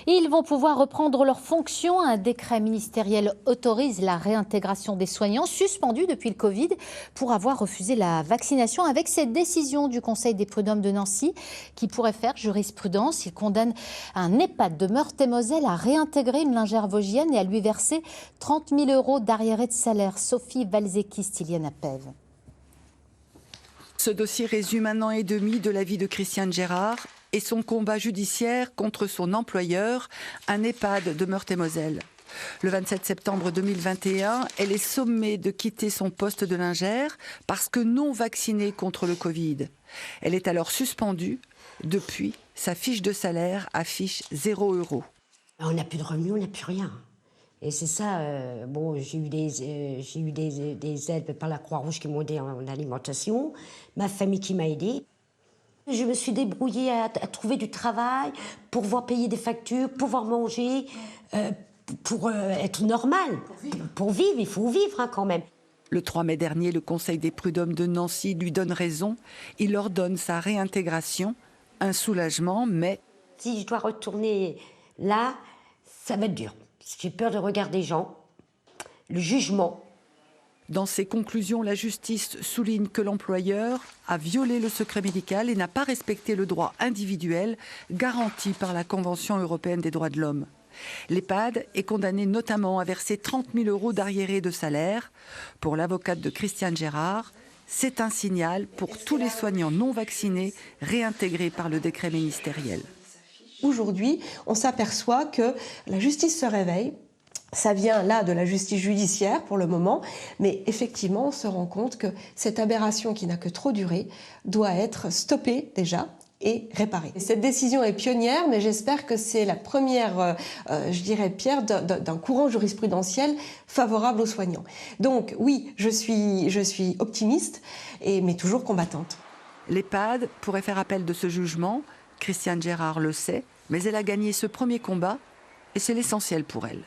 Ils vont pouvoir reprendre leurs fonctions. Un décret ministériel autorise la réintégration des soignants suspendus depuis le Covid pour avoir refusé la vaccination. Avec cette décision du Conseil des prud'hommes de Nancy qui pourrait faire jurisprudence, il condamne un EHPAD de Meurthe-et-Moselle à réintégrer une lingère vosgienne et à lui verser 30 000 € d'arriérés de salaire. Sophie Valzeki-Styliane Pève. Ce dossier résume 1 an et demi de la vie de Christiane Gérard et son combat judiciaire contre son employeur, un EHPAD de Meurthe-et-Moselle. Le 27 septembre 2021, elle est sommée de quitter son poste de lingère parce que non vaccinée contre le Covid. Elle est alors suspendue. Depuis, sa fiche de salaire affiche 0 €. On n'a plus de revenus, on n'a plus rien. Et c'est ça, j'ai eu des aides par la Croix-Rouge qui m'ont aidé en alimentation, ma famille qui m'a aidée. Je me suis débrouillée à trouver du travail, pour pouvoir payer des factures, pouvoir manger, pour être normal. Pour vivre, il faut vivre quand même. Le 3 mai dernier, le Conseil des prud'hommes de Nancy lui donne raison. Il ordonne sa réintégration, un soulagement, mais... Si je dois retourner là, ça va être dur. J'ai peur du regard des gens, le jugement. Dans ses conclusions, la justice souligne que l'employeur a violé le secret médical et n'a pas respecté le droit individuel garanti par la Convention européenne des droits de l'homme. L'EHPAD est condamné notamment à verser 30 000 € d'arriérés de salaire. Pour l'avocate de Christiane Gérard, c'est un signal pour tous les soignants non vaccinés réintégrés par le décret ministériel. Aujourd'hui, on s'aperçoit que la justice se réveille. Ça vient là de la justice judiciaire pour le moment, mais effectivement, on se rend compte que cette aberration qui n'a que trop duré doit être stoppée déjà et réparée. Cette décision est pionnière, mais j'espère que c'est la première, pierre d'un courant jurisprudentiel favorable aux soignants. Donc oui, je suis optimiste, mais toujours combattante. L'EHPAD pourrait faire appel de ce jugement. Christiane Gérard le sait, mais elle a gagné ce premier combat et c'est l'essentiel pour elle.